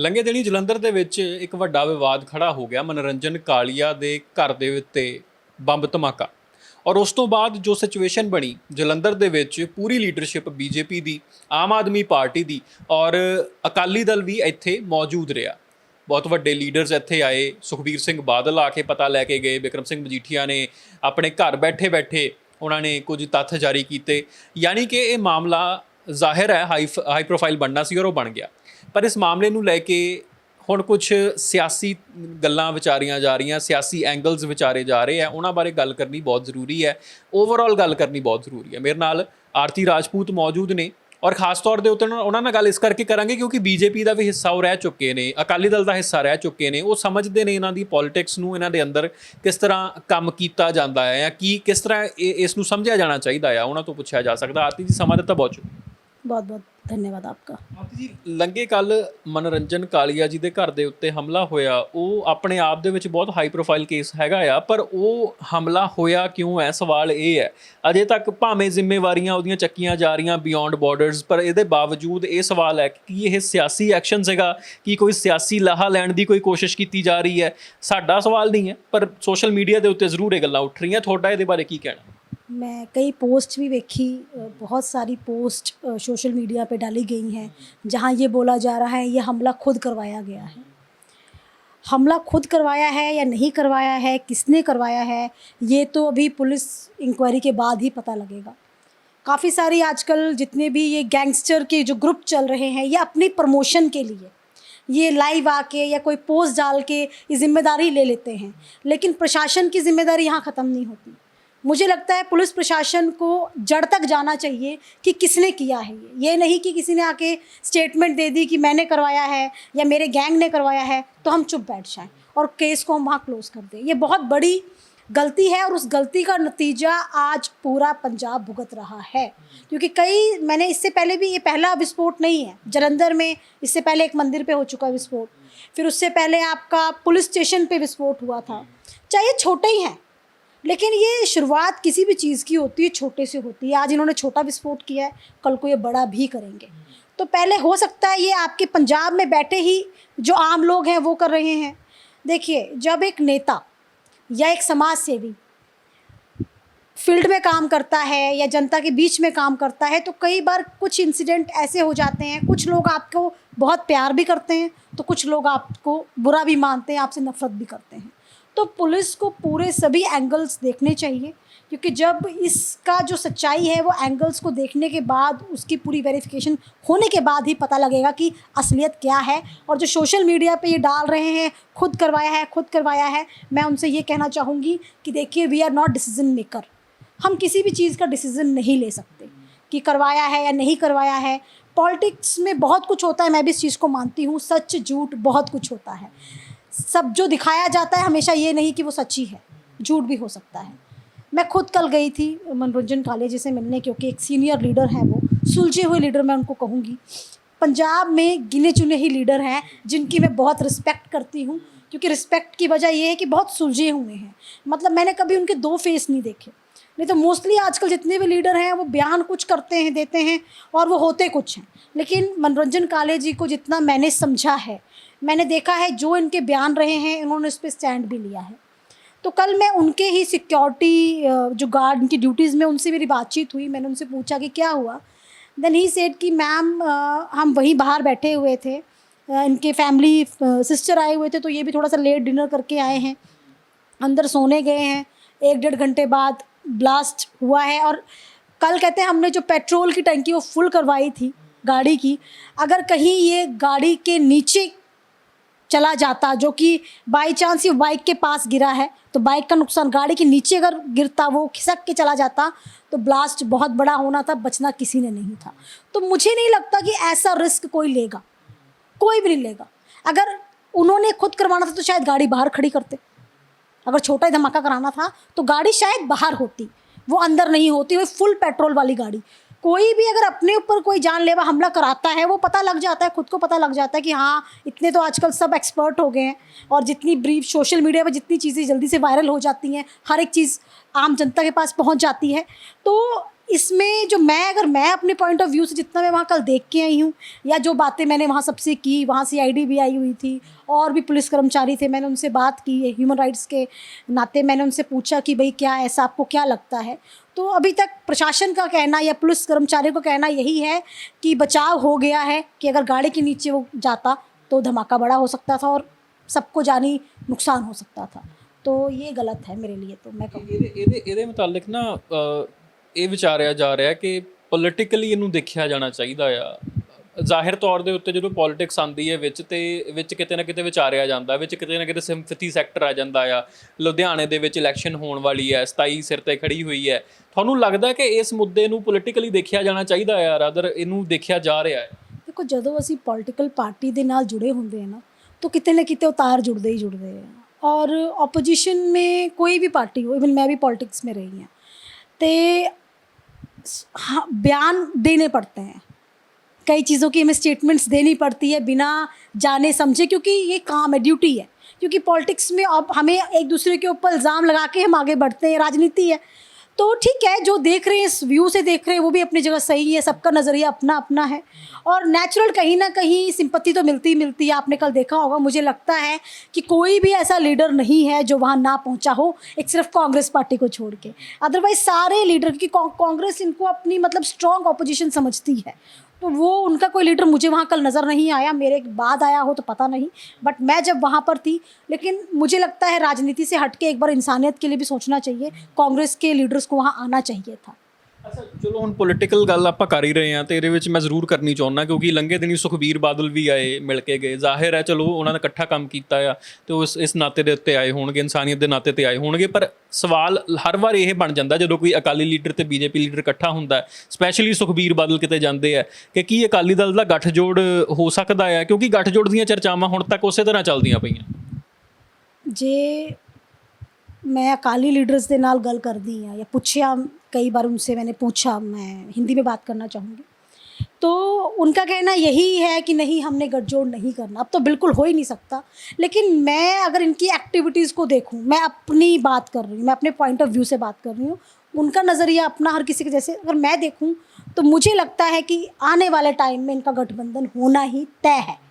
ਲੰਘੇ ਦਿਨੀ ਜਲੰਧਰ ਦੇ ਵਿੱਚ ਇੱਕ ਵੱਡਾ ਵਿਵਾਦ ਖੜਾ ਹੋ ਗਿਆ ਮਨੋਰੰਜਨ ਕਾਲੀਆ ਦੇ ਘਰ ਦੇ ਉੱਤੇ ਬੰਬ ਧਮਾਕਾ। ਔਰ ਉਸ ਤੋਂ ਬਾਅਦ ਜੋ ਸਿਚੁਏਸ਼ਨ ਬਣੀ ਜਲੰਧਰ ਦੇ ਵਿੱਚ ਪੂਰੀ ਲੀਡਰਸ਼ਿਪ ਬੀਜੇਪੀ ਦੀ, ਆਮ ਆਦਮੀ ਪਾਰਟੀ ਦੀ ਔਰ ਅਕਾਲੀ ਦਲ ਵੀ ਇੱਥੇ ਮੌਜੂਦ ਰਿਹਾ। ਬਹੁਤ ਵੱਡੇ ਲੀਡਰਸ ਇੱਥੇ ਆਏ। ਸੁਖਬੀਰ ਸਿੰਘ ਬਾਦਲ ਆ ਕੇ ਪਤਾ ਲੈ ਕੇ ਗਏ। ਬਿਕਰਮ ਸਿੰਘ ਮਜੀਠੀਆ ਨੇ ਆਪਣੇ ਘਰ ਬੈਠੇ ਬੈਠੇ ਉਹਨਾਂ ਨੇ ਕੁਝ ਤੱਥ ਜਾਰੀ ਕੀਤੇ। ਯਾਨੀ ਕਿ ਇਹ ਮਾਮਲਾ ਜ਼ਾਹਿਰ ਹੈ ਹਾਈ ਪ੍ਰੋਫਾਈਲ ਬਣਨਾ ਸੀ ਔਰ ਉਹ ਬਣ ਗਿਆ। ਪਰ ਇਸ ਮਾਮਲੇ ਨੂੰ ਲੈ ਕੇ ਹੁਣ ਕੁਝ ਸਿਆਸੀ ਗੱਲਾਂ ਵਿਚਾਰੀਆਂ ਜਾ ਰਹੀਆਂ, ਸਿਆਸੀ ਐਂਗਲਸ ਵਿਚਾਰੇ ਜਾ ਰਹੇ ਆ। ਉਹਨਾਂ ਬਾਰੇ ਗੱਲ ਕਰਨੀ ਬਹੁਤ ਜ਼ਰੂਰੀ ਹੈ। ਓਵਰਆਲ ਗੱਲ ਕਰਨੀ ਬਹੁਤ ਜ਼ਰੂਰੀ ਹੈ। ਮੇਰੇ ਨਾਲ ਆਰਤੀ ਰਾਜਪੂਤ ਮੌਜੂਦ ਨੇ ਔਰ ਖਾਸ ਤੌਰ ਦੇ ਉੱਤੇ ਉਹਨਾਂ ਨਾਲ ਗੱਲ ਇਸ ਕਰਕੇ ਕਰਾਂਗੇ ਕਿਉਂਕਿ ਬੀਜੇਪੀ ਦਾ ਵੀ ਹਿੱਸਾ ਉਹ ਰਹਿ ਚੁੱਕੇ ਨੇ, ਅਕਾਲੀ ਦਲ ਦਾ ਹਿੱਸਾ ਰਹਿ ਚੁੱਕੇ ਨੇ। ਉਹ ਸਮਝਦੇ ਨੇ ਇਹਨਾਂ ਦੀ ਪੋਲੀਟਿਕਸ ਨੂੰ, ਇਹਨਾਂ ਦੇ ਅੰਦਰ ਕਿਸ ਤਰ੍ਹਾਂ ਕੰਮ ਕੀਤਾ ਜਾਂਦਾ ਹੈ ਜਾਂ ਕਿਸ ਤਰ੍ਹਾਂ ਇਸ ਨੂੰ ਸਮਝਿਆ ਜਾਣਾ ਚਾਹੀਦਾ ਆ। ਉਹਨਾਂ ਤੋਂ ਪੁੱਛਿਆ ਜਾ ਸਕਦਾ। ਆਰਤੀ ਜੀ, ਸਮਾਂ ਦਿੱਤਾ ਬਹੁਤ बहुत बहुत धन्यवाद आपका। ਆਰਤੀ ਜੀ, ਲੰਘੇ ਕੱਲ ਮਨੋਰੰਜਨ ਕਾਲੀਆ ਜੀ ਦੇ ਘਰ ਦੇ ਉੱਤੇ ਹਮਲਾ ਹੋਇਆ। ਉਹ ਆਪਣੇ ਆਪ ਦੇ ਵਿੱਚ ਬਹੁਤ ਹਾਈ ਪ੍ਰੋਫਾਈਲ ਕੇਸ ਹੈਗਾ ਆ, ਪਰ ਉਹ ਹਮਲਾ ਹੋਇਆ ਕਿਉਂ ਹੈ, ਸਵਾਲ ਇਹ ਹੈ। ਅਜੇ ਤੱਕ ਭਾਵੇਂ ਜ਼ਿੰਮੇਵਾਰੀਆਂ ਉਹਦੀਆਂ ਚੱਕੀਆਂ ਜਾ ਰਹੀਆਂ ਬਿਯੋਂਡ ਬਾਰਡਰਸ, ਪਰ ਇਹਦੇ ਬਾਵਜੂਦ ਇਹ ਸਵਾਲ ਹੈ ਕਿ ਇਹ ਸਿਆਸੀ ਐਕਸ਼ਨ ਸੀਗਾ, ਕਿ ਕੋਈ ਸਿਆਸੀ ਲਾਹਾ ਲੈਣ ਦੀ ਕੋਈ ਕੋਸ਼ਿਸ਼ ਕੀਤੀ ਜਾ ਰਹੀ ਹੈ। ਸਾਡਾ ਸਵਾਲ ਨਹੀਂ ਹੈ, ਪਰ ਸੋਸ਼ਲ ਮੀਡੀਆ ਦੇ ਉੱਤੇ ਜ਼ਰੂਰ ਇਹ ਗੱਲਾਂ ਉੱਠ ਰਹੀਆਂ। ਤੁਹਾਡਾ ਇਹਦੇ ਬਾਰੇ ਕੀ ਕਹਿਣਾ? मैं कई पोस्ट भी देखी, बहुत सारी पोस्ट सोशल मीडिया पे डाली गई हैं जहां ये बोला जा रहा है ये हमला खुद करवाया गया है। हमला खुद करवाया है या नहीं करवाया है, किसने करवाया है, ये तो अभी पुलिस इंक्वायरी के बाद ही पता लगेगा। काफ़ी सारी आजकल जितने भी ये गैंगस्टर के जो ग्रुप चल रहे हैं, ये अपनी प्रमोशन के लिए ये लाइव आके या कोई पोस्ट डाल के ये जिम्मेदारी ले लेते हैं, लेकिन प्रशासन की जिम्मेदारी यहाँ ख़त्म नहीं होती। मुझे लगता है पुलिस प्रशासन को जड़ तक जाना चाहिए कि किसने किया है। ये नहीं कि किसी ने आके स्टेटमेंट दे दी कि मैंने करवाया है या मेरे गैंग ने करवाया है तो हम चुप बैठ जाएं और केस को हम वहाँ क्लोज कर दें। ये बहुत बड़ी गलती है और उस गलती का नतीजा आज पूरा पंजाब भुगत रहा है। क्योंकि मैंने इससे पहले भी, ये पहला विस्फोट नहीं है जलंधर में। इससे पहले एक मंदिर पे हो चुका है विस्फोट, फिर उससे पहले आपका पुलिस स्टेशन पे विस्फोट हुआ था। चाहे छोटे ही हैं, लेकिन ये शुरुआत किसी भी चीज़ की होती है छोटे से होती है। आज इन्होंने छोटा विस्फोट किया है, कल को ये बड़ा भी करेंगे। तो पहले हो सकता है ये आपके पंजाब में बैठे ही जो आम लोग हैं वो कर रहे हैं। देखिए, जब एक नेता या एक समाज सेवी फील्ड में काम करता है या जनता के बीच में काम करता है तो कई बार कुछ इंसिडेंट ऐसे हो जाते हैं। कुछ लोग आपको बहुत प्यार भी करते हैं तो कुछ लोग आपको बुरा भी मानते हैं, आपसे नफरत भी करते हैं। तो पुलिस को पूरे सभी एंगल्स देखने चाहिए, क्योंकि जब इसका जो सच्चाई है वो एंगल्स को देखने के बाद, उसकी पूरी वेरिफिकेशन होने के बाद ही पता लगेगा कि असलियत क्या है। और जो सोशल मीडिया पे ये डाल रहे हैं खुद करवाया है, मैं उनसे ये कहना चाहूँगी कि देखिए, we are not decision maker. हम किसी भी चीज़ का डिसीज़न नहीं ले सकते कि करवाया है या नहीं करवाया है। पॉलिटिक्स में बहुत कुछ होता है, मैं भी इस चीज़ को मानती हूँ। सच झूठ बहुत कुछ होता है। सब जो दिखाया जाता है हमेशा ये नहीं कि वो सच्ची है, झूठ भी हो सकता है। मैं खुद कल गई थी मनोरंजन कालिया जी से मिलने, क्योंकि एक सीनियर लीडर हैं, वो सुलझे हुए लीडर मैं उनको कहूँगी। पंजाब में गिने चुने ही लीडर हैं जिनकी मैं बहुत रिस्पेक्ट करती हूँ, क्योंकि रिस्पेक्ट की वजह ये है कि बहुत सुलझे हुए हैं। मतलब मैंने कभी उनके दो फेस नहीं देखे। नहीं तो मोस्टली आजकल जितने भी लीडर हैं वो बयान कुछ करते हैं, देते हैं, और वो होते कुछ हैं। लेकिन मनोरंजन कालिया जी को जितना मैंने समझा है, मैंने देखा है, जो इनके बयान रहे हैं इन्होंने इस पर स्टैंड भी लिया है। तो कल मैं उनके ही सिक्योरिटी जो गार्ड इनकी ड्यूटीज़ में, उनसे मेरी बातचीत हुई। मैंने उनसे पूछा कि क्या हुआ। देन ही सेड कि मैम, हम वहीं बाहर बैठे हुए थे, इनके फैमिली सिस्टर आए हुए थे, तो ये भी थोड़ा सा लेट डिनर करके आए हैं, अंदर सोने गए हैं। 1-1.5 घंटे बाद ब्लास्ट हुआ है। और कल कहते हैं हमने जो पेट्रोल की टंकी वो फुल करवाई थी गाड़ी की, अगर कहीं ये गाड़ी के नीचे चला जाता, जो कि बाई चांस ये बाइक के पास गिरा है, तो बाइक का नुकसान, गाड़ी के नीचे अगर गिरता, वो खिसक के चला जाता, तो ब्लास्ट बहुत बड़ा होना था, बचना किसी ने नहीं था। तो मुझे नहीं लगता कि ऐसा रिस्क कोई लेगा, कोई भी नहीं लेगा। अगर उन्होंने खुद करवाना था तो शायद गाड़ी बाहर खड़ी करते। अगर छोटा ही धमाका कराना था तो गाड़ी शायद बाहर होती, वो अंदर नहीं होती। वो फुल पेट्रोल वाली गाड़ी, कोई भी अगर अपने ऊपर कोई जानलेवा हमला कराता है, वो पता लग जाता है, खुद को पता लग जाता है कि हाँ, इतने तो आजकल सब एक्सपर्ट हो गए हैं। और जितनी ब्रीफ सोशल मीडिया पर जितनी चीज़ें जल्दी से वायरल हो जाती हैं, हर एक चीज़ आम जनता के पास पहुंच जाती है। तो इसमें जो मैं अपने पॉइंट ऑफ व्यू से जितना मैं वहाँ कल देख के आई हूँ, या जो बातें मैंने वहाँ सबसे की, वहाँ सीआईडी भी आई हुई थी और भी पुलिस कर्मचारी थे, मैंने उनसे बात की, ह्यूमन राइट्स के नाते मैंने उनसे पूछा कि भाई क्या ऐसा आपको क्या लगता है। तो अभी तक प्रशासन का कहना या पुलिस कर्मचारियों का कहना यही है कि बचाव हो गया है, कि अगर गाड़ी के नीचे वो जाता तो धमाका बड़ा हो सकता था और सबको जानी नुकसान हो सकता था। तो ये गलत है मेरे लिए। तो मैं कहूँ ਇਹਦੇ ਮੁਤਾਲਿਕ ਨਾ ਇਹ ਵਿਚਾਰਿਆ ਜਾ ਰਿਹਾ ਕਿ ਪੋਲੀਟੀਕਲੀ ਇਹਨੂੰ ਦੇਖਿਆ ਜਾਣਾ ਚਾਹੀਦਾ ਆ। ਜ਼ਾਹਿਰ ਤੌਰ ਦੇ ਉੱਤੇ ਜਦੋਂ ਪੋਲਿਟਿਕਸ ਆਉਂਦੀ ਹੈ ਵਿੱਚ, ਤੇ ਵਿੱਚ ਕਿਤੇ ਨਾ ਕਿਤੇ ਵਿਚਾਰਿਆ ਜਾਂਦਾ, ਵਿੱਚ ਕਿਤੇ ਨਾ ਕਿਤੇ ਸਿੰਪਥੀ ਸੈਕਟਰ ਆ ਜਾਂਦਾ ਆ। ਲੁਧਿਆਣੇ ਦੇ ਵਿੱਚ ਇਲੈਕਸ਼ਨ ਹੋਣ ਵਾਲੀ ਹੈ, 27 ਸਿਰ ਤੇ ਖੜੀ ਹੋਈ ਹੈ। ਤੁਹਾਨੂੰ ਲੱਗਦਾ ਕਿ ਇਸ ਮੁੱਦੇ ਨੂੰ ਪੋਲੀਟੀਕਲੀ ਦੇਖਿਆ ਜਾਣਾ ਚਾਹੀਦਾ ਆ, ਰਾਦਰ ਇਹਨੂੰ ਦੇਖਿਆ ਜਾ ਰਿਹਾ ਹੈ? ਦੇਖੋ, ਜਦੋਂ ਅਸੀਂ ਪੋਲੀਟੀਕਲ ਪਾਰਟੀ ਦੇ ਨਾਲ ਜੁੜੇ ਹੁੰਦੇ ਹਾਂ ਨਾ, तो कितने ना कितने उतार जुड़ते ही जुड़ते हैं। और ऑपोजिशन में कोई भी पार्टी हो, इवन मैं भी पॉलिटिक्स में रही हूँ, तो हाँ, बयान देने पड़ते हैं, कई चीज़ों की हमें स्टेटमेंट्स देनी पड़ती है बिना जाने समझे, क्योंकि ये काम है, ड्यूटी है। क्योंकि पॉलिटिक्स में अब हमें एक दूसरे के ऊपर इल्ज़ाम लगा के हम आगे बढ़ते हैं, राजनीति है। तो ठीक है, जो देख रहे हैं, इस व्यू से देख रहे हैं, वो भी अपनी जगह सही है, सबका नज़रिया अपना अपना है। और नेचुरल कहीं ना कहीं सिंपत्ति तो मिलती है। आपने कल देखा होगा, मुझे लगता है कि कोई भी ऐसा लीडर नहीं है जो वहाँ ना पहुँचा हो, एक सिर्फ कांग्रेस पार्टी को छोड़ के। अदरवाइज सारे लीडर, क्योंकि कांग्रेस इनको अपनी मतलब स्ट्रॉन्ग ऑपोजिशन समझती है, तो वो उनका कोई लीडर मुझे वहाँ कल नज़र नहीं आया। मेरे बाद आया हो तो पता नहीं, बट मैं जब वहाँ पर थी, लेकिन मुझे लगता है राजनीति से हट के एक बार इंसानियत के लिए भी सोचना चाहिए। कांग्रेस के लीडर्स को वहाँ आना चाहिए था। ਅੱਛਾ, ਚਲੋ ਹੁਣ ਪੋਲੀਟੀਕਲ ਗੱਲ ਆਪਾਂ ਕਰ ਹੀ ਰਹੇ ਹਾਂ, ਤੇ ਇਹਦੇ ਵਿੱਚ ਮੈਂ ਜ਼ਰੂਰ ਕਰਨੀ ਚਾਹੁੰਦਾ, ਕਿਉਂਕਿ ਲੰਘੇ ਦਿਨੀ ਸੁਖਬੀਰ ਬਾਦਲ ਵੀ ਆਏ, ਮਿਲ ਕੇ ਗਏ। ਜ਼ਾਹਿਰ ਹੈ ਚਲੋ ਉਹਨਾਂ ਨੇ ਇਕੱਠਾ ਕੰਮ ਕੀਤਾ ਆ, ਤੇ ਇਸ ਨਾਤੇ ਦੇ ਉੱਤੇ ਆਏ ਹੋਣਗੇ, ਇਨਸਾਨੀਅਤ ਦੇ ਨਾਤੇ ਤੇ ਆਏ ਹੋਣਗੇ। ਪਰ ਸਵਾਲ ਹਰ ਵਾਰ ਇਹ ਬਣ ਜਾਂਦਾ ਜਦੋਂ ਕੋਈ ਅਕਾਲੀ ਲੀਡਰ ਤੇ ਬੀਜੇਪੀ ਲੀਡਰ ਇਕੱਠਾ ਹੁੰਦਾ, ਸਪੈਸ਼ਲੀ ਸੁਖਬੀਰ ਬਾਦਲ ਕਿਤੇ ਜਾਂਦੇ ਆ, ਕਿ ਕੀ ਅਕਾਲੀ ਦਲ ਦਾ ਗੱਠਜੋੜ ਹੋ ਸਕਦਾ ਆ? ਕਿਉਂਕਿ ਗੱਠਜੋੜ ਦੀਆਂ ਚਰਚਾਵਾਂ ਹੁਣ ਤੱਕ ਉਸੇ ਤਰ੍ਹਾਂ ਚੱਲਦੀਆਂ ਪਈਆਂ। ਜੇ मैं अकाली लीडर्स के नाल गल कर दी है या पूछा, कई बार उनसे मैंने पूछा, मैं हिंदी में बात करना चाहूँगी, तो उनका कहना यही है कि नहीं, हमने गठजोड़ नहीं करना। अब तो बिल्कुल हो ही नहीं सकता। लेकिन मैं अगर इनकी एक्टिविटीज़ को देखूँ, मैं अपनी बात कर रही हूँ, मैं अपने पॉइंट ऑफ व्यू से बात कर रही हूँ, उनका नज़रिया अपना हर किसी के जैसे अगर मैं देखूँ, तो मुझे लगता है कि आने वाले टाइम में इनका गठबंधन होना ही तय है।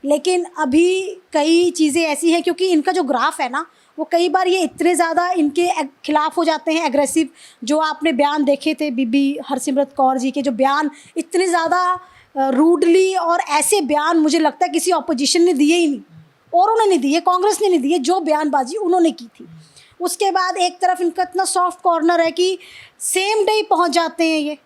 लेकिन अभी कई चीज़ें ऐसी हैं, क्योंकि इनका जो ग्राफ है ना, वो कई बार ये इतने ज़्यादा इनके खिलाफ हो जाते हैं, एग्रेसिव। जो आपने बयान देखे थे बीबी हरसिमरत कौर जी के, जो बयान इतने ज़्यादा रूडली, और ऐसे बयान मुझे लगता है किसी ऑपोजिशन ने दिए ही नहीं, औरों ने नहीं दिए, कांग्रेस ने नहीं दिए, जो बयानबाजी उन्होंने की थी। उसके बाद एक तरफ इनका इतना सॉफ्ट कॉर्नर है कि सेम डे पहुँच जाते हैं, ये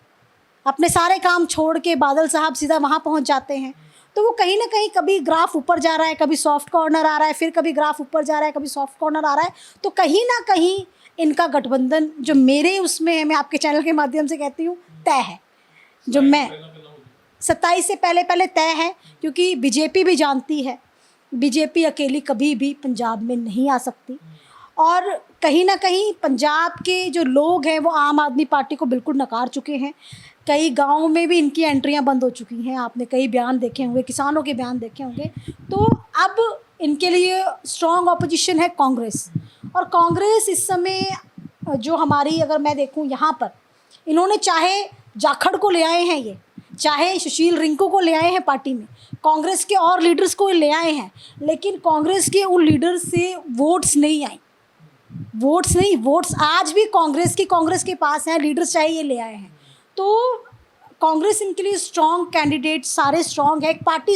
अपने सारे काम छोड़ के बादल साहब सीधा वहाँ पहुँच जाते हैं। तो वो कहीं ना कहीं कभी ग्राफ ऊपर जा रहा है, कभी सॉफ्ट कॉर्नर आ रहा है, फिर कभी ग्राफ ऊपर जा रहा है, कभी सॉफ्ट कॉर्नर आ रहा है। तो कहीं ना कहीं इनका गठबंधन जो मेरे उसमें है, मैं आपके चैनल के माध्यम से कहती हूँ, तय है। जो मैं 27 से पहले पहले तय है, क्योंकि बीजेपी भी जानती है, बीजेपी अकेली कभी भी पंजाब में नहीं आ सकती। और कहीं ना कहीं पंजाब के जो लोग हैं वो आम आदमी पार्टी को बिल्कुल नकार चुके हैं। कई गाँव में भी इनकी एंट्रियां बंद हो चुकी हैं, आपने कई बयान देखे होंगे, किसानों के बयान देखे होंगे। तो अब इनके लिए स्ट्रॉन्ग ऑपोजिशन है कांग्रेस। और कांग्रेस इस समय जो हमारी, अगर मैं देखूं यहाँ पर, इन्होंने चाहे जाखड़ को ले आए हैं, ये चाहे सुशील रिंकू को ले आए हैं पार्टी में, कांग्रेस के और लीडर्स को ले आए हैं, लेकिन कांग्रेस के उन लीडर्स से वोट्स नहीं आई। वोट्स आज भी कांग्रेस के पास हैं, लीडर्स चाहे ये ले आए हैं। तो कांग्रेस इनके लिए स्ट्रॉन्ग कैंडिडेट, सारे स्ट्रॉन्ग है, एक पार्टी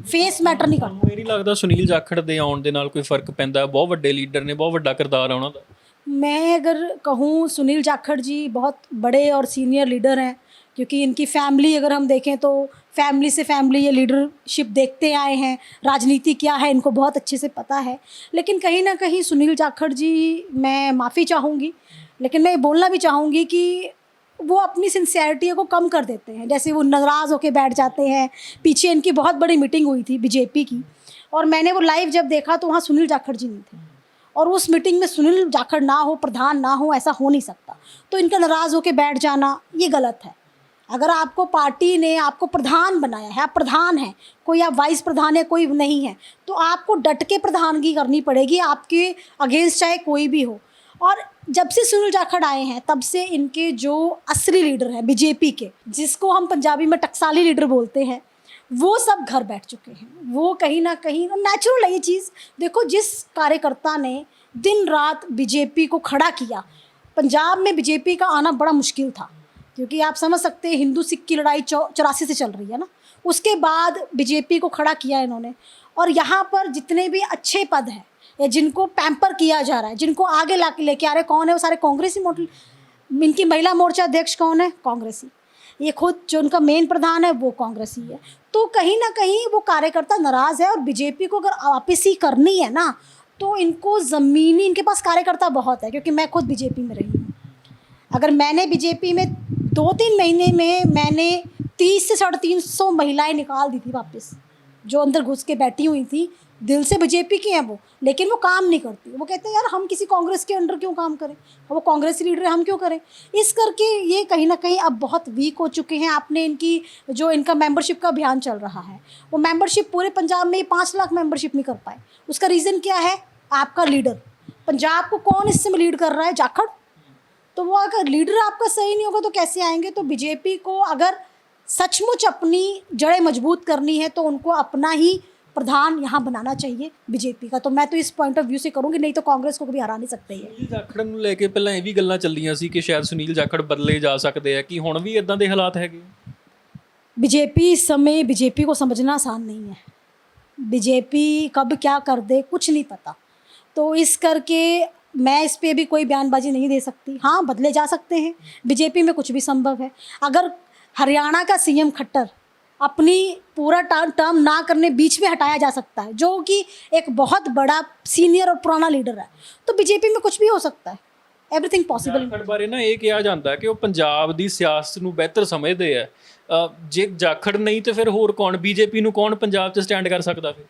फेस मैटर नहीं करता। ਮੈਨੂੰ ਨਹੀਂ ਲੱਗਦਾ ਸੁਨੀਲ ਜਾਖੜ ਦੇ ਆਉਣ ਦੇ ਨਾਲ ਕੋਈ ਫਰਕ ਪੈਂਦਾ। ਬਹੁਤ ਵੱਡੇ ਲੀਡਰ ਨੇ, बहुत ਵੱਡਾ किरदार है ਉਹਨਾਂ ਦਾ। मैं अगर कहूँ, सुनील जाखड़ जी बहुत बड़े और सीनियर लीडर हैं, क्योंकि इनकी फैमिली अगर हम देखें तो फैमिली से फैमिली ये लीडरशिप देखते आए हैं, राजनीति क्या है इनको बहुत अच्छे से पता है। लेकिन कहीं ना कहीं सुनील जाखड़ जी, मैं माफ़ी चाहूँगी, लेकिन मैं बोलना भी चाहूँगी कि वो अपनी सिंसियरिटी को कम कर देते हैं। जैसे वो नाराज़ होकर बैठ जाते हैं। पीछे इनकी बहुत बड़ी मीटिंग हुई थी बीजेपी की, और मैंने वो लाइव जब देखा तो वहाँ सुनील जाखड़ जी नहीं थे, और उस मीटिंग में सुनील जाखड़ ना हो, प्रधान ना हो, ऐसा हो नहीं सकता। तो इनका नाराज़ होकर बैठ जाना ये गलत है। अगर आपको पार्टी ने आपको प्रधान बनाया है, आप प्रधान हैं, कोई आप वाइस प्रधान है, कोई नहीं है, तो आपको डट के प्रधानगी करनी पड़ेगी, आपके अगेंस्ट चाहे कोई भी हो। और जब से सुनील जाखड़ आए हैं तब से इनके जो असली लीडर हैं बीजेपी के, जिसको हम पंजाबी में टकसाली लीडर बोलते हैं, वो सब घर बैठ चुके हैं। वो कहीं ना कहीं नेचुरल है ये चीज़। देखो, जिस कार्यकर्ता ने दिन रात बीजेपी को खड़ा किया, पंजाब में बीजेपी का आना बड़ा मुश्किल था, क्योंकि आप समझ सकते हैं हिंदू सिख की लड़ाई 84 से चल रही है ना। उसके बाद बीजेपी को खड़ा किया इन्होंने, और यहाँ पर जितने भी अच्छे पद हैं या जिनको पैम्पर किया जा रहा है, जिनको आगे ला के लेके आ रहे, कौन है वो? सारे कांग्रेसी मॉडल। इनकी महिला मोर्चा अध्यक्ष कौन है? कांग्रेसी। ये खुद जो उनका मेन प्रधान है वो कांग्रेसी है। तो कहीं ना कहीं वो कार्यकर्ता नाराज़ है, और बीजेपी को अगर वापसी करनी है ना, तो इनको ज़मीनी, इनके पास कार्यकर्ता बहुत है, क्योंकि मैं खुद बीजेपी में रही हूँ। अगर मैंने बीजेपी में 2-3 महीने में मैंने 30 से 350 महिलाएं निकाल दी थी वापस, जो अंदर घुस के बैठी हुई थी। दिल से बीजेपी की हैं वो, लेकिन वो काम नहीं करती। वो कहते हैं यार हम किसी कांग्रेस के अंडर क्यों काम करें, वो कांग्रेसी लीडर है, हम क्यों करें। इस करके ये कहीं ना कहीं अब बहुत वीक हो चुके हैं। आपने इनकी जो इनका मेंबरशिप का अभियान चल रहा है, वो मेंबरशिप पूरे पंजाब में 5 लाख मेंबरशिप नहीं कर पाए। उसका रीज़न क्या है? आपका लीडर। पंजाब को कौन इस समय लीड कर रहा है? जाखड़। तो वो अगर लीडर आपका सही नहीं होगा तो कैसे आएंगे। तो बीजेपी को अगर सचमुच अपनी जड़ें मजबूत करनी है तो उनको अपना ही प्रधान यहाँ बनाना चाहिए बीजेपी का। तो मैं तो इस पॉइंट ऑफ व्यू से करूँगी, नहीं तो कांग्रेस को कभी हरा नहीं सकते ये। ਸੁਨੀਲ ਜਾਖੜ ਨੂੰ ਲੈ ਕੇ ਪਹਿਲਾਂ ਇਹ ਵੀ ਗੱਲਾਂ ਚੱਲੀਆਂ ਸੀ ਕਿ ਸ਼ਾਇਦ ਸੁਨੀਲ ਜਾਖੜ ਬਦਲੇ ਜਾ ਸਕਦੇ ਆ, ਕਿ ਹੁਣ ਵੀ ਇਦਾਂ ਦੇ ਹਾਲਾਤ ਹੈਗੇ? बीजेपी इस समय, बीजेपी को समझना आसान नहीं है। बीजेपी कब क्या कर दे कुछ नहीं पता। तो इस करके मैं इस पे भी कोई बयानबाजी नहीं दे सकती। हाँ, बदले जा सकते हैं, बीजेपी में कुछ भी संभव है। अगर हरियाणा का सीएम खट्टर अपनी पूरा टर्म ना करने बीच में हटाया जा सकता है, जो कि एक बहुत बड़ा सीनियर और पुराना लीडर है, तो बीजेपी में कुछ भी हो सकता है। Everything possible. ਜਾਖੜ ਬਾਰੇ ਨਾ ਇਹ ਕਿਹਾ ਜਾਂਦਾ ਕਿ ਉਹ ਪੰਜਾਬ ਦੀ ਸਿਆਸਤ ਨੂੰ ਬਿਹਤਰ ਸਮਝਦੇ ਆ। ਜੇ ਜਾਖੜ ਨਹੀਂ ਤੇ ਫਿਰ ਹੋਰ ਕੌਣ? ਬੀਜੇਪੀ ਨੂੰ ਕੌਣ ਪੰਜਾਬ 'ਚ ਸਟੈਂਡ ਕਰ ਸਕਦਾ ਫਿਰ?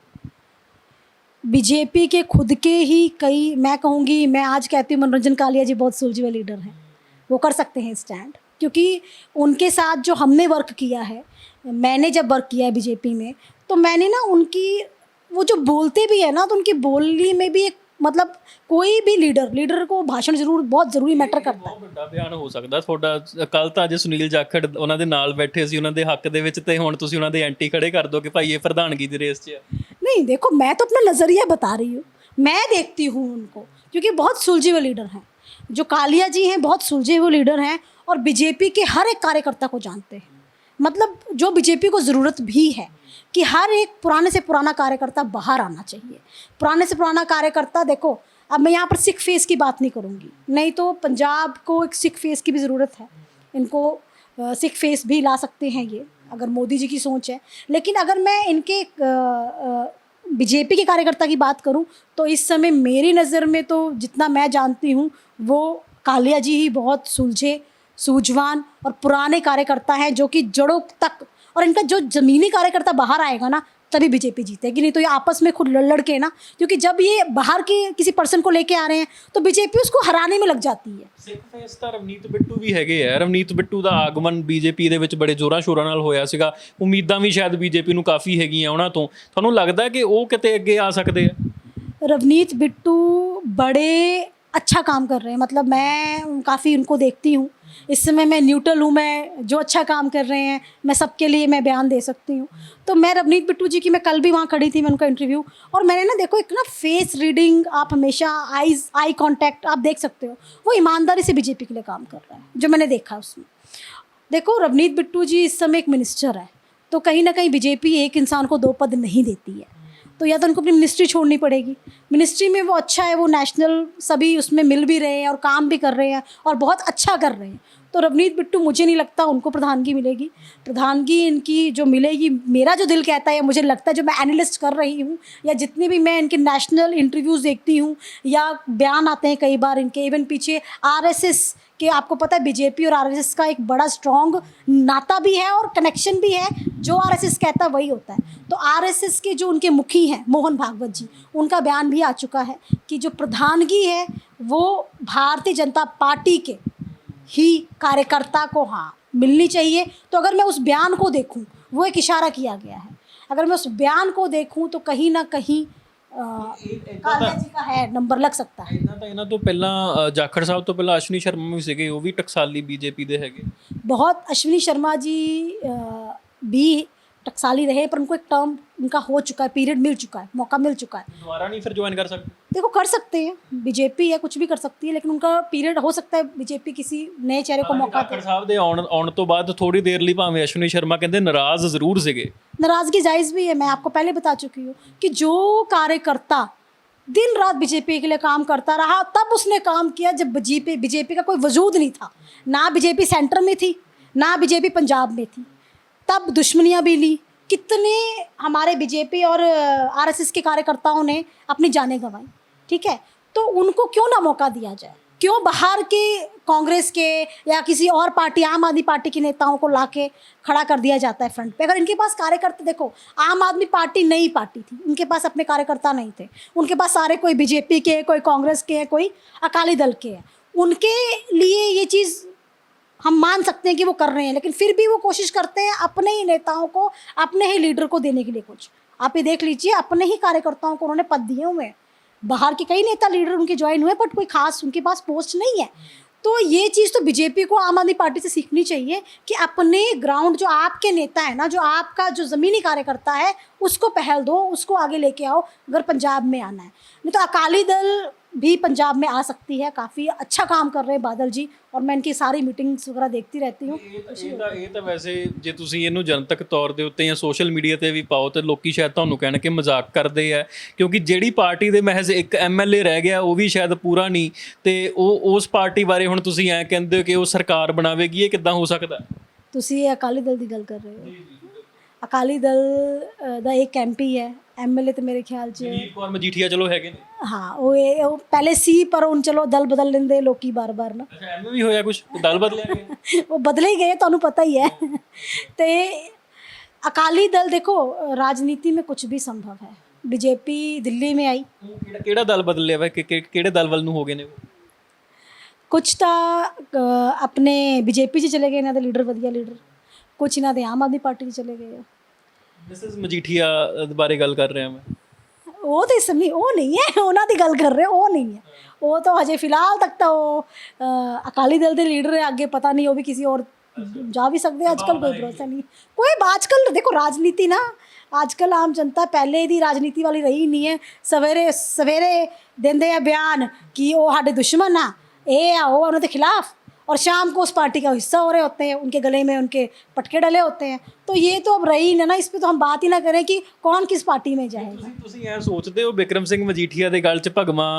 बीजेपी के खुद के ही कई, मैं कहूँगी, मैं आज कहती हूँ मनोरंजन कालिया जी बहुत सुलझे हुए लीडर हैं, वो कर सकते हैं स्टैंड। क्योंकि उनके साथ जो हमने वर्क किया है, मैंने जब वर्क किया है बीजेपी में, तो मैंने ना उनकी वो जो बोलते भी है ना, तो उनकी बोली में भी एक मतलब कोई भी लीडर को भाषण जरूर बहुत ज़रूरी मैटर करता है। ਬਹੁਤ ਵੱਡਾ ਬਿਆਨ ਹੋ ਸਕਦਾ ਤੁਹਾਡਾ। ਕੱਲ ਤਾਂ ਅੱਜ ਸੁਨੀਲ ਜਾਖੜ ਉਹਨਾਂ ਦੇ ਨਾਲ ਬੈਠੇ ਸੀ ਉਹਨਾਂ ਦੇ ਹੱਕ ਦੇ ਵਿੱਚ, ਤੇ ਹੁਣ ਤੁਸੀਂ ਉਹਨਾਂ ਦੇ ਐਂਟੀ ਖੜੇ ਕਰ ਦੋ ਕਿ ਭਾਈ ਇਹ ਪ੍ਰਧਾਨਗੀ ਦੀ ਰੇਸ 'ਚ ਆ। नहीं, देखो, मैं तो अपना नज़रिया बता रही हूँ। मैं देखती हूँ उनको, क्योंकि बहुत सुलझे हुए लीडर हैं। जो कालिया जी हैं बहुत सुलझे हुए लीडर हैं, और बीजेपी के हर एक कार्यकर्ता को जानते हैं। मतलब जो बीजेपी को ज़रूरत भी है कि हर एक पुराने से पुराना कार्यकर्ता बाहर आना चाहिए। पुराने से पुराना कार्यकर्ता, देखो, अब मैं यहाँ पर सिख फेस की बात नहीं करूँगी, नहीं तो पंजाब को एक सिख फेस की भी ज़रूरत है। इनको सिख फेस भी ला सकते हैं ये, अगर मोदी जी की सोच है। लेकिन अगर मैं इनके बीजेपी के कार्यकर्ता की बात करूं, तो इस समय मेरी नज़र में तो जितना मैं जानती हूं, वो कालिया जी ही बहुत सुलझे, सूझवान और पुराने कार्यकर्ता हैं, जो कि जड़ों तक, और इनका जो ज़मीनी कार्यकर्ता बाहर आएगा ना, तभी बीजेपी जीतेगी। नहीं तो ये आपस में खुद लड़ के ना, क्योंकि जब ये बाहर के किसी पर्सन को लेके आ रहे हैं तो बीजेपी उसको हराने में लग जाती है। ਸਿੱਖ ਫੇਸ ਤਾਂ ਰਵਨੀਤ ਬਿੱਟੂ ਵੀ ਹੈਗੇ ਆ। ਰਵਨੀਤ ਬਿੱਟੂ ਦਾ ਆਗਮਨ ਬੀਜੇਪੀ ਦੇ ਵਿੱਚ ਬੜੇ ਜ਼ੋਰਾਂ ਸ਼ੋਰਾਂ ਨਾਲ ਹੋਇਆ ਸੀਗਾ। ਉਮੀਦਾਂ ਵੀ ਸ਼ਾਇਦ ਬੀਜੇਪੀ ਨੂੰ ਕਾਫੀ ਹੈਗੀਆਂ ਉਹਨਾਂ ਤੋਂ। ਤੁਹਾਨੂੰ ਲੱਗਦਾ ਕਿ ਉਹ ਕਿਤੇ ਅੱਗੇ ਆ ਸਕਦੇ ਆ? रवनीत बिट्टू बड़े अच्छा काम कर रहे हैं। मतलब मैं काफ़ी उनको देखती हूँ। इस समय मैं न्यूट्रल हूँ, मैं जो अच्छा काम कर रहे हैं मैं सबके लिए मैं बयान दे सकती हूँ। तो मैं रवनीत बिट्टू जी की, मैं कल भी वहाँ खड़ी थी, मैं उनका इंटरव्यू, और मैंने ना, देखो, एक ना फेस रीडिंग, आप हमेशा आई कांटेक्ट आप देख सकते हो। वो ईमानदारी से बीजेपी के लिए काम कर रहा है, जो मैंने देखा उसमें। देखो, रवनीत बिट्टू जी इस समय एक मिनिस्टर है, तो कहीं ना कहीं बीजेपी एक इंसान को 2 पद नहीं देती है। तो या तो उनको अपनी मिनिस्ट्री छोड़नी पड़ेगी। मिनिस्ट्री में वो अच्छा है, वो नेशनल सभी उसमें मिल भी रहे हैं और काम भी कर रहे हैं और बहुत अच्छा कर रहे हैं। तो रवनीत बिट्टू, मुझे नहीं लगता उनको प्रधानगी मिलेगी। प्रधानगी इनकी जो मिलेगी, मेरा जो दिल कहता है, मुझे लगता है, जो मैं एनालिस्ट कर रही हूँ या जितनी भी मैं इनके नेशनल इंटरव्यूज़ देखती हूँ या बयान आते हैं कई बार इनके, इवन पीछे आरएसएस के, आपको पता है बीजेपी और आरएसएस का एक बड़ा स्ट्रॉन्ग नाता भी है और कनेक्शन भी है। जो आरएसएस कहता है वही होता है। तो आरएसएस के जो उनके मुखी हैं मोहन भागवत जी, उनका बयान भी आ चुका है कि जो प्रधानगी है वो भारतीय जनता पार्टी के ही कार्यकर्ता को, हाँ, मिलनी चाहिए। तो अगर मैं उस बयान को देखूं, वो एक इशारा किया गया है, अगर मैं उस बयान को देखूं तो कहीं ना कहीं कालिया जी का है, नंबर लग सकता है। ਇਹਨਾਂ ਤੋਂ ਪਹਿਲਾਂ ਜਾਖੜ ਸਾਹਿਬ ਤੋਂ ਪਹਿਲਾਂ ਅਸ਼ਵਨੀ ਸ਼ਰਮਾ ਵੀ ਸੀਗੇ, ਉਹ ਵੀ ਟਕਸਾਲੀ ਬੀਜੇਪੀ ਦੇ ਹੈਗੇ। बहुत अश्विनी शर्मा जी भी टकसाली रहे, पर उनको एक टर्म उनका हो चुका है, पीरियड मिल चुका है, मौका मिल चुका है। ਦੁਬਾਰਾ ਨਹੀਂ ਫਿਰ ਜੁਆਇਨ ਕਰ ਸਕਦੇ? देखो कर सकते हैं, बीजेपी है, कुछ भी कर सकती है, लेकिन उनका पीरियड हो सकता है, बीजेपी किसी नए चेहरे को मौका ਜਾਖੜ दे। ਸਾਹਿਬ ਦੇ ਆਉਣ ਤੋਂ ਬਾਅਦ ਥੋੜੀ ਦੇਰ ਲਈ ਭਾਵੇਂ ਅਸ਼ਵਨੀ ਸ਼ਰਮਾ ਕਹਿੰਦੇ ਨਾਰਾਜ਼ ਜ਼ਰੂਰ ਸੀਗੇ। नाराजगी जायज़ भी है, मैं आपको पहले बता चुकी हूँ कि जो कार्यकर्ता दिन रात बीजेपी के लिए काम करता रहा, तब उसने काम किया जब बीजेपी का कोई वजूद नहीं था, ना बीजेपी सेंटर में थी, ना बीजेपी पंजाब में थी, तब दुश्मनियाँ भी ली, कितने हमारे बीजेपी और आरएसएस के कार्यकर्ताओं ने अपनी जानें गंवाई, ठीक है। तो उनको क्यों ना मौका दिया जाए, क्यों बाहर के कांग्रेस के या किसी और पार्टी, आम आदमी पार्टी के नेताओं को लाके खड़ा कर दिया जाता है फ्रंट पे। अगर इनके पास कार्यकर्ता, देखो आम आदमी पार्टी नई पार्टी थी, उनके पास अपने कार्यकर्ता नहीं थे, उनके पास सारे कोई बीजेपी के, कोई कांग्रेस के हैं, कोई अकाली दल के हैं। उनके लिए ये चीज़ हम मान सकते हैं कि वो कर रहे हैं, लेकिन फिर भी वो कोशिश करते हैं अपने ही नेताओं को, अपने ही लीडर को देने के लिए कुछ। आप ये देख लीजिए, अपने ही कार्यकर्ताओं को उन्होंने पद दिए हुए हैं। बाहर के कई नेता लीडर उनके ज्वाइन हुए, बट कोई खास उनके पास पोस्ट नहीं है। तो ये चीज़ तो बीजेपी को आम आदमी पार्टी से सीखनी चाहिए कि अपने ग्राउंड, जो आपके नेता है ना, जो आपका जो ज़मीनी कार्यकर्ता है, उसको पहल दो, उसको आगे लेके आओ, अगर पंजाब में आना है। नहीं तो अकाली दल भी पंजाब में आ सकती है, काफ़ी अच्छा काम कर रहे हैं बादल जी, और मैं इनकी सारी मीटिंग्स वगैरह देखती रहती हूँ। ਇਹ ਤਾਂ ਵੈਸੇ ਜੇ ਤੁਸੀਂ ਇਹਨੂੰ ਜਨਤਕ ਤੌਰ ਦੇ ਉੱਤੇ ਜਾਂ ਸੋਸ਼ਲ ਮੀਡੀਆ ਤੇ ਵੀ ਪਾਓ ਤੇ ਲੋਕੀ ਸ਼ਾਇਦ ਤੁਹਾਨੂੰ ਕਹਿਣ ਕਿ ਮਜ਼ਾਕ ਕਰਦੇ ਆ, ਕਿਉਂਕਿ ਜਿਹੜੀ ਪਾਰਟੀ ਦੇ ਮਹਿਜ਼ ਇੱਕ ਐਮਐਲਏ ਰਹਿ ਗਿਆ ਉਹ ਵੀ ਸ਼ਾਇਦ ਪੂਰਾ ਨਹੀਂ, ਤੇ ਉਹ ਉਸ ਪਾਰਟੀ ਬਾਰੇ ਹੁਣ ਤੁਸੀਂ ਐਂ ਕਹਿੰਦੇ ਹੋ ਕਿ ਉਹ ਸਰਕਾਰ ਬਣਾਵੇਗੀ, ਇਹ ਕਿੱਦਾਂ ਹੋ ਸਕਦਾ? ਤੁਸੀਂ ਇਹ ਅਕਾਲੀ ਦਲ ਦੀ ਗੱਲ ਕਰ ਰਹੇ ਹੋ। ਅਕਾਲੀ ਦਲ ਦਾ ਇੱਕ ਐਮਪੀ ਹੈ, ਐਮਐਲਏ ਤੇ ਮੇਰੇ ਖਿਆਲ 'ਚ ਦਿਲੀਪ ਕੌਰ ਮਜੀਠੀਆ ਚਲੋ ਹੈਗੇ ਨੇ। ਹਾਂ, ਉਹ ਪਹਿਲੇ ਸੀ, ਪਰ ਹੁਣ ਚਲੋ ਦਲ ਬਦਲ ਲੈਂਦੇ ਲੋਕੀ ਬਾਰ-ਬਾਰ ਨਾ। ਅੱਛਾ, ਐਵੇਂ ਵੀ ਹੋਇਆ ਕੁਝ, ਦਲ ਬਦਲਿਆ ਗਿਆ? ਉਹ ਬਦਲੇ ਹੀ ਗਏ, ਤੁਹਾਨੂੰ ਪਤਾ ਹੀ है। ਤੇ ਅਕਾਲੀ ਦਲ ਦੇਖੋ, राजनीति में कुछ भी संभव है। बीजेपी दिल्ली में आई, ਕਿਹੜਾ ਦਲ ਬਦਲਿਆ ਵਾ, ਕਿਹੜੇ ਦਲ ਵੱਲ ਨੂੰ ਹੋ ਗਏ ਨੇ? ਕੁਛ ਤਾਂ ਆਪਣੇ बीजेपी 'ਚ ਚਲੇ ਗਏ, ਇਹਨਾਂ ਦੇ ਲੀਡਰ ਵਧੀਆ ਲੀਡਰ, ਕੁਛ ਇਹਨਾਂ ਦੇ ਆਮ ਆਦਮੀ ਪਾਰਟੀ 'ਚ ਚਲੇ ਗਏ ਆ। ਮਿਸਿਸ ਮਜੀਠੀਆ ਬਾਰੇ ਗੱਲ ਕਰ ਰਿਹਾ ਮੈਂ। ਉਹ ਤਾਂ ਇਸ ਨਹੀਂ, ਉਹ ਨਹੀਂ ਹੈ, ਉਹਨਾਂ ਦੀ ਗੱਲ ਕਰ ਰਹੇ, ਉਹ ਨਹੀਂ ਹੈ। ਉਹ ਤਾਂ ਹਜੇ ਫਿਲਹਾਲ ਤੱਕ ਤਾਂ ਉਹ ਅਕਾਲੀ ਦਲ ਦੇ ਲੀਡਰ ਹੈ, ਅੱਗੇ ਪਤਾ ਨਹੀਂ ਉਹ ਵੀ ਕਿਸੇ और जा भी सकते हैं। आजकल कोई भरोसा नहीं, कोई आजकल देखो राजनीति ना, आजकल आम जनता पहले दी राजनीति वाली रही नहीं है। सवेरे सवेरे देंदे आ बयान कि वो साढ़े दुश्मन आ, ये आ वो उन्होंने खिलाफ, और शाम को उस पार्टी का हिस्सा हो रहे होते हैं, उनके गले में उनके पटके डले होते हैं। तो ये तो अब रही ना, इस पर तो हम बात ही ना करें कि कौन किस पार्टी में जाएगा। ਤੁਸੀਂ ਐ ਸੋਚਦੇ ਹੋ ਬਿਕਰਮ ਸਿੰਘ ਮਜੀਠੀਆ ਦੇ ਗਲ 'ਚ ਭਗਵਾਂ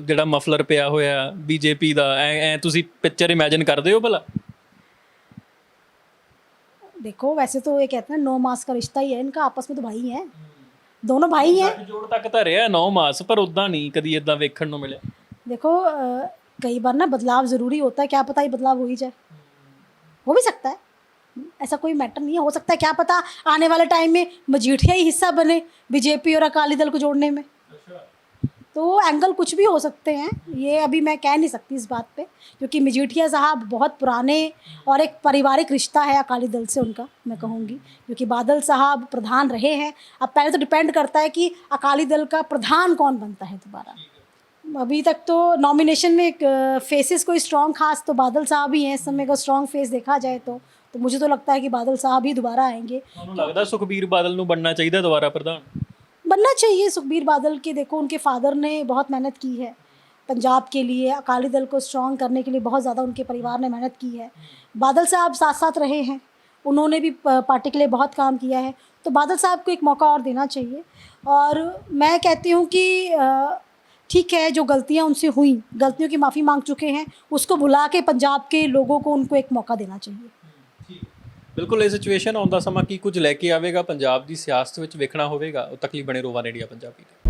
ਜਿਹੜਾ ਮਫਲਰ ਪਿਆ ਹੋਇਆ ਬੀਜੇਪੀ ਦਾ, ਐ ਤੁਸੀਂ ਪਿਕਚਰ ਇਮੇਜਿਨ ਕਰਦੇ ਹੋ ਭਲਾ? देखो वैसे तो ये कहते हैं 9 मास का रिश्ता ही है इनका, आपस में तो भाई हैं, दोनों भाई हैं। ਜੋੜ ਤੱਕ ਤਾਂ ਰਿਹਾ 9 ਮਾਸ, ਪਰ ਉਦਾਂ ਨਹੀਂ ਕਦੀ ਇਦਾਂ ਵੇਖਣ ਨੂੰ ਮਿਲਿਆ। देखो कई बार ना बदलाव ज़रूरी होता है, क्या पता ये बदलाव हो ही जाए, हो भी सकता है, ऐसा कोई मैटर नहीं है, हो सकता है क्या पता आने वाले टाइम में मजीठिया ही हिस्सा बने बीजेपी और अकाली दल को जोड़ने में। तो एंगल कुछ भी हो सकते हैं, ये अभी मैं कह नहीं सकती इस बात पे, क्योंकि मजीठिया साहब बहुत पुराने और एक पारिवारिक रिश्ता है अकाली दल से उनका, मैं कहूँगी, क्योंकि बादल साहब प्रधान रहे हैं। अब पहले तो डिपेंड करता है कि अकाली दल का प्रधान कौन बनता है दोबारा। अभी तक तो नॉमिनेशन में फेसेस कोई स्ट्रॉन्ग खास तो बादल साहब ही हैं इस समय का स्ट्रॉन्ग फेस देखा जाए तो मुझे तो लगता है कि बादल साहब ही दोबारा आएंगे। ਤੁਹਾਨੂੰ ਲੱਗਦਾ ਸੁਖਬੀਰ ਬਾਦਲ ਨੂੰ ਬਣਨਾ ਚਾਹੀਦਾ ਦੁਬਾਰਾ ਪ੍ਰਧਾਨ? बनना चाहिए सुखबीर बादल के। देखो उनके फादर ने बहुत मेहनत की है पंजाब के लिए, अकाली दल को स्ट्रॉन्ग करने के लिए बहुत ज़्यादा उनके परिवार ने मेहनत की है। बादल साहब साथ साथ रहे हैं, उन्होंने भी पार्टी के लिए बहुत काम किया है, तो बादल साहब को एक मौका और देना चाहिए। और मैं कहती हूँ कि ठीक है, जो गलतियाँ उनसे हुई, गलतियों की माफ़ी मांग चुके हैं, उसको भुला के पंजाब के लोगों को उनको एक मौका देना चाहिए। ਬਿਲਕੁਲ। ਇਹ ਸਿਚੁਏਸ਼ਨ ਆਉਂਦਾ ਸਮਾਂ ਕੀ ਕੁਝ ਲੈ ਕੇ ਆਵੇਗਾ ਪੰਜਾਬ ਦੀ ਸਿਆਸਤ ਵਿੱਚ ਵੇਖਣਾ ਹੋਵੇਗਾ। ਉਹ ਤੱਕ ਲਈ ਬਣੇ ਰਹੋ ਵਨ ਇੰਡੀਆ ਪੰਜਾਬੀ ਤੇ।